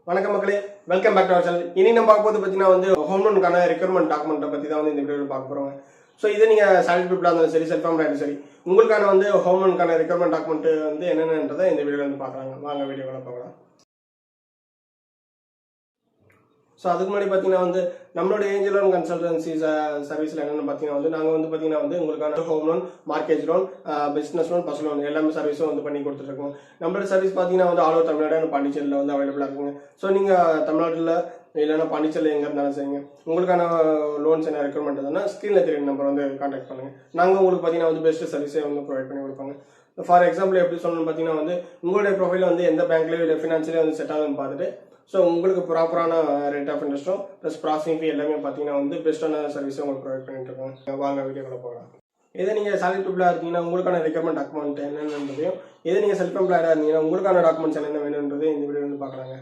வணக்கம் மக்களே, welcome back to our channel. இனி நம்ம பார்க்க போது பார்த்தீங்கன்னா வந்து ஹோம் லோனுக்கான ரெக்யர்மெண்ட் டாக்குமெண்ட்டை பற்றி தான் வந்து இந்த வீடியோவில் பார்க்க போகிறோம். ஸோ இதை நீங்கள் சேலரி பீப்புளாக இருந்தாலும் சரி, செல்ஃப் எம்ப்ளாய்டும் சரி, உங்களுக்கான வந்து ஹோம் லோனுக்கான ரெக்யர்மெண்ட் டாக்குமெண்ட் வந்து என்னென்னன்றதை இந்த வீடியோவில் வந்து பார்க்குறாங்க. வாங்க வீடியோவில் பார்க்கலாம். ஸோ அதுக்கு முன்னாடி பார்த்தீங்கன்னா வந்து நம்மளோட ஏஞ்சல் லோன் கன்சல்டன்சி சர்வீஸில் என்னென்னு பார்த்தீங்கன்னா வந்து நாங்கள் வந்து பார்த்தீங்கன்னா வந்து உங்களுக்கான home loan, mortgage loan, business loan, personal loan எல்லாமே சர்வீஸும் வந்து பண்ணி கொடுத்துருக்கோம். நம்மளோட சர்வீஸ் பார்த்தீங்கன்னா வந்து ஆல் ஓவர் தமிழ்நாடு பாண்டிச்சேரியில் வந்து அவைலபிளாக இருக்குங்க. ஸோ நீங்கள் தமிழ்நாட்டில் இல்லைன்னா பாண்டிச்சேரியில் எங்கே இருந்தாலும் சரிங்க, உங்களுக்கான லோன்ஸ் என்ன ரெக்யர்மெண்ட் எதுனா ஸ்க்ரீனில் தெரியும் நம்பர் வந்து கான்டாக்ட் பண்ணுங்கள். நாங்கள் உங்களுக்கு பார்த்தீங்கன்னா வந்து பெஸ்ட் சர்வீஸே வந்து ப்ரொவைட் பண்ணி கொடுப்பாங்க. ஃபார் எக்ஸாம்பிள் எப்படி சொல்லணும்னு பார்த்தீங்கன்னா வந்து உங்களுடைய ப்ரொஃபைல் வந்து எந்த பேங்க்லேயோ இல்லை ஃபினான்ஷியலே வந்து செட் ஆகுதுன்னு பார்த்துட்டு ஸோ உங்களுக்கு ப்ராப்பரான ரேட் ஆஃப் இன்ட்ரெஸ்ட்டும் ப்ளஸ் ப்ராசஸிங் ஃபீ எல்லாமே பார்த்தீங்கன்னா வந்து பெஸ்ட்டான சர்வீஸும் உங்களுக்கு ப்ரொவைட் பண்ணிட்டு இருக்கோம். வாங்க வீடியோக்குள்ள போகலாம். இதே நீங்கள் சேலரி பீப்புளாக இருக்கீங்கன்னா உங்களுக்கான ரெக்யர்மெண்ட் டாக்குமெண்ட் என்னென்னதையும், இதே நீங்கள் செல்ஃப் எம்ப்ளாய்டாக இருந்தீங்கன்னா உங்களுக்கான டாக்குமெண்ட்ஸ் என்னென்ன வேணுன்றது இந்த வீடியோ வந்து பார்க்குறாங்க.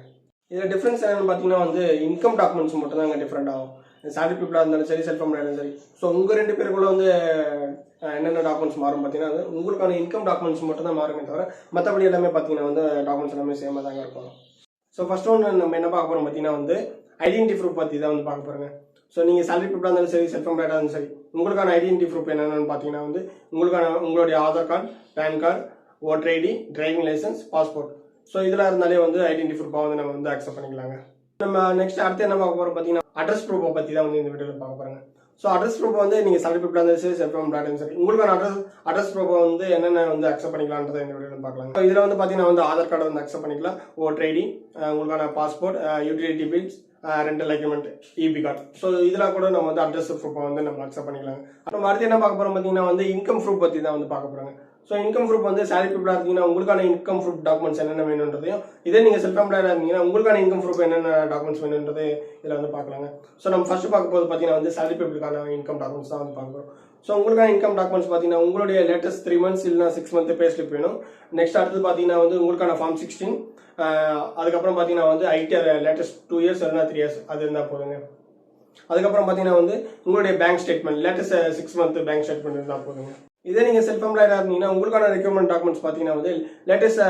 இதில் டிஃப்ரென்ஸ் என்னென்னு பார்த்தீங்கன்னா வந்து இன்கம் டாக்குமெண்ட்ஸ் மட்டும் தான் அங்கே டிஃப்ரெண்ட் ஆகும். சேலரி பீப்புளாக இருந்தாலும் சரி, செல்ஃப் எம்ப்ளாய்டும் சரி. ஸோ உங்கள் ரெண்டு பேருக்குள்ள வந்து என்னென்ன டாக்குமெண்ட்ஸ் மாறும் பார்த்தீங்கன்னா உங்களுக்கான இன்கம் டாக்குமெண்ட்ஸ் மட்டும் தான் மாறுமே தவிர மற்றபடி எல்லாமே பார்த்தீங்கன்னா வந்து டாக்குமெண்ட்ஸ் எல்லாமே சேமாக தாங்க இருக்கும். ஸோ ஃபர்ஸ்ட் ஒன்று நம்ம என்ன பார்க்க போகிறோம் பார்த்தீங்கன்னா வந்து ஐடென்டி ப்ரூஃப் பற்றி தான் வந்து பார்க்க போகிறோங்க. ஸோ நீங்கள் சேலரி பீப்புளாக இருந்தாலும் சரி, செல்ஃப் எம்ப்ளாய்டாக இருந்தாலும் சரி, உங்களுக்கான ஐடென்டி ப்ரூஃப் என்னென்னு பார்த்தீங்கன்னா வந்து உங்களுடைய Aadhaar card, PAN card, voter ID, driving licence, passport. So இதெல்லாம் இருந்தாலே வந்து ஐடென்டி ப்ரூஃபாக வந்து நம்ம வந்து அக்செப்ட் பண்ணிக்கலாங்க. நம்ம நெக்ஸ்ட் அடுத்து என்ன பார்க்க போகிறோம் பார்த்தீங்கன்னா அட்ரஸ் ப்ரூஃபை பற்றி தான் வந்து இந்த வீடியோவில் பார்க்க போகிறாங்க. ஸோ அட்ரஸ் ப்ரூஃப் வந்து நீங்கள் சேலரி பீப்புளாக இருந்தாலும் சரி, செல்ஃப் எம்ப்ளாய்டும் சரி, உங்களுக்கான அட்ரஸ் ப்ரூஃபை வந்து என்னென்ன வந்து அக்செப்ட் பண்ணிக்கலான்றதை இந்த வீடியோவில் பார்க்கலாம். ஸோ இதில் வந்து பார்த்தீங்கன்னா வந்து ஆதார் கார்டை வந்து அக்செப்ட் பண்ணிக்கலாம், ஓட்டர் ஐடி, உங்களுக்கான passport, utility bills, rental agreement, EB card. So இதில் கூட நம்ம வந்து அட்ரஸ் ப்ரூஃபை வந்து நம்ம அக்செப்ட் பண்ணிக்கலாம். அப்புறம் அடுத்து என்ன பார்க்க போகிறோம் பார்த்தீங்கன்னா வந்து இன்கம் ப்ரூஃப் பற்றி தான் வந்து பார்க்க போகிறாங்க. ஸோ இன்கம் ப்ரூஃப் வந்து சேலரி பீப்புளாக இருந்தீங்கன்னா உங்களுக்கான இன்கம் ப்ரூஃப் டாக்குமெண்ட்ஸ் என்னென்ன வேணுன்றதையும், இதே நீங்கள் செல்ஃப் எம்ப்ளாய்டாக இருந்தீங்கன்னா உங்களுக்கான இன்கம் ப்ரூஃப் என்னென்ன டாக்குமெண்ட்ஸ் வேணுன்றது இதில் வந்து பார்க்கலாங்க. ஸோ நம்ம ஃபர்ஸ்ட் பார்க்க போது பார்த்தீங்கன்னா வந்து சேலரி பீப்புளுக்கான இன்கம் டாக்குமெண்ட்ஸ் தான் வந்து பார்க்குறோம். ஸோ உங்களுக்கான இன்கம் டாக்குமெண்ட்ஸ் பார்த்தீங்கன்னா உங்களுடைய லேட்டஸ்ட் 3 months இல்லைனா 6 month பே ஸ்லிப் வேணும். நெக்ஸ்ட் அடுத்தது பார்த்தீங்கன்னா வந்து உங்களுக்கான ஃபார்ம் 16, அதுக்கப்புறம் பார்த்தீங்கன்னா வந்து ஐடிஆர் லேட்டஸ்ட் 2 years இல்லைனா 3 years அது இருந்தால் போதுங்க. அதுக்கப்புறம் பார்த்தீங்கன்னா வந்து உங்களுடைய bank statement latest 6 month bank statement இருந்தால் போதுங்க. இதே நீங்கள் செல்ஃப் எம்ப்ளாய்டாக இருந்தீங்கன்னா உங்களுக்கான ரெக்யர்மெண்ட் டாக்குமெண்ட்ஸ் பார்த்தீங்கன்னா வந்து லேட்டஸ்ட்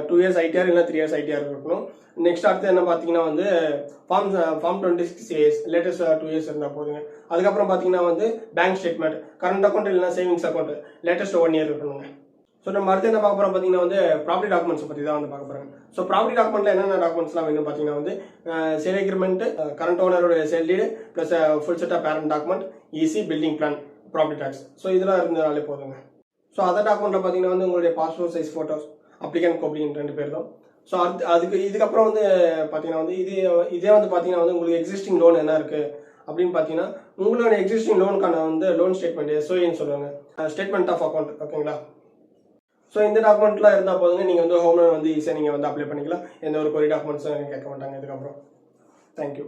2 years ஐடிஆர் இல்லை 3 years ஐடிஆர் இருக்கணும். நெக்ஸ்ட் அடுத்து என்ன பார்த்தீங்கன்னா வந்து ஃபார்ம் 26 லேட்டஸ்ட் 2 years இருந்தால் போதுங்க. அதுக்கப்புறம் பார்த்தீங்கன்னா வந்து பேங்க் ஸ்டேட்மெண்ட், கரண்ட் அக்கௌண்ட் இல்லைனா சேவிங்ஸ் அக்கௌண்ட் லேட்டஸ்ட் 1 year இருக்கணுங்க. ஸோ நம்ம அடுத்து என்ன பார்க்க போகிறோம் பார்த்தீங்கன்னா வந்து ப்ராப்பர்ட்டி டாக்குமெண்ட்ஸ் பற்றி தான் வந்து பார்க்க போகிறாங்க. ஸோ ப்ராப்பர்ட்டி டாக்குமெண்ட்டில் என்னென்ன டாக்குமெண்ட்ஸ்லாம் வேணும் பார்த்தீங்கன்னா வந்து சேல் அக்ரிமெண்ட், கரண்ட் ஓனரோட sale deed, plus full set of parent document, EC, building plan, property tax. So இதெல்லாம் இருந்தாலே போதுங்க. ஸோ அதர் டாக்குமெண்ட்டில் பார்த்தீங்கன்னா வந்து உங்களுடைய பாஸ்போர்ட் சைஸ் ஃபோட்டோஸ், அப்ளிகன் கோப்ளின் 2 பேர் தான். ஸோ இதுக்கப்புறம் வந்து பார்த்தீங்கன்னா வந்து இதே வந்து பார்த்தீங்கன்னா வந்து உங்களுக்கு எக்ஸிஸ்டிங் லோன் என்ன இருக்குது அப்படின்னு பார்த்தீங்கன்னா உங்களோட எக்ஸிஸ்டிங் லோனுக்கான வந்து லோன் ஸ்டேட்மெண்ட் எஸ்ஓஏன்னு சொல்லுவாங்க, ஸ்டேட்மெண்ட் ஆஃப் அக்கௌண்ட். ஓகேங்களா? ஸோ இந்த டாக்குமெண்ட்லாம் இருந்தால் போதுங்க, நீங்கள் வந்து ஹோம் லோன் வந்து ஈஸியாக நீங்கள் வந்து அப்ளை பண்ணிக்கலாம். எந்த ஒரு கொரி டாக்குமெண்ட்ஸும் கேட்க மாட்டாங்க இதுக்கப்புறம். தேங்க்யூ.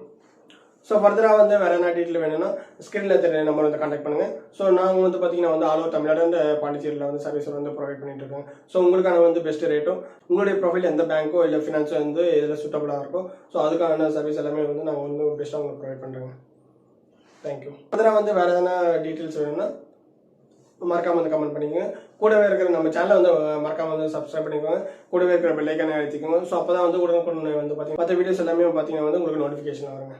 ஸோ ஃபர்தராக வந்து வேறு என்ன டீட்டெயில் வேணும்னா ஸ்க்ரீனில் தெரிய நம்பர் வந்து கான்டாக்ட் பண்ணுங்கள். ஸோ நாங்கள் வந்து பார்த்தீங்கன்னா வந்து ஆல் ஓவர் தமிழ்நாடு அண்ட் பாண்டிச்சேரியில் வந்து சர்வீஸ் வந்து ப்ரொவைட் பண்ணிட்டு இருக்கோம். ஸோ உங்களுக்கான வந்து பெஸ்ட் ரேட்டும் உங்களுடைய ப்ரொஃபைல் எந்த பேங்க்கோ இல்லை ஃபினான்ஸோ வந்து எதில் சூட்டபுளாக இருக்கும் ஸோ அதுக்கான சர்வீஸ் எல்லாமே வந்து நாங்கள் வந்து பெஸ்ட்டாக உங்களுக்கு ப்ரொவைட் பண்ணுறோங்க. தேங்க்யூ. ஃபர்தராக வந்து வேறு எதனா டீட்டெயில்ஸ் வேணும்னா மறக்காம வந்து கமெண்ட் பண்ணிக்கோங்க. கூடவே இருக்கிற நம்ம சேனலை வந்து மறக்காம வந்து சப்ஸ்கிரைப் பண்ணிக்கோங்க. கூடவே இருக்கிற பெல் ஐக்கானை அழுத்திக்கோங்க. ஸோ அப்போ தான் வந்து உடனுக்குடன் வந்து பார்த்தீங்கன்னா மற்ற வீடியோஸ் எல்லாமே பார்த்தீங்கன்னா வந்து உங்களுக்கு நோட்டிஃபிகேஷன் வருங்க.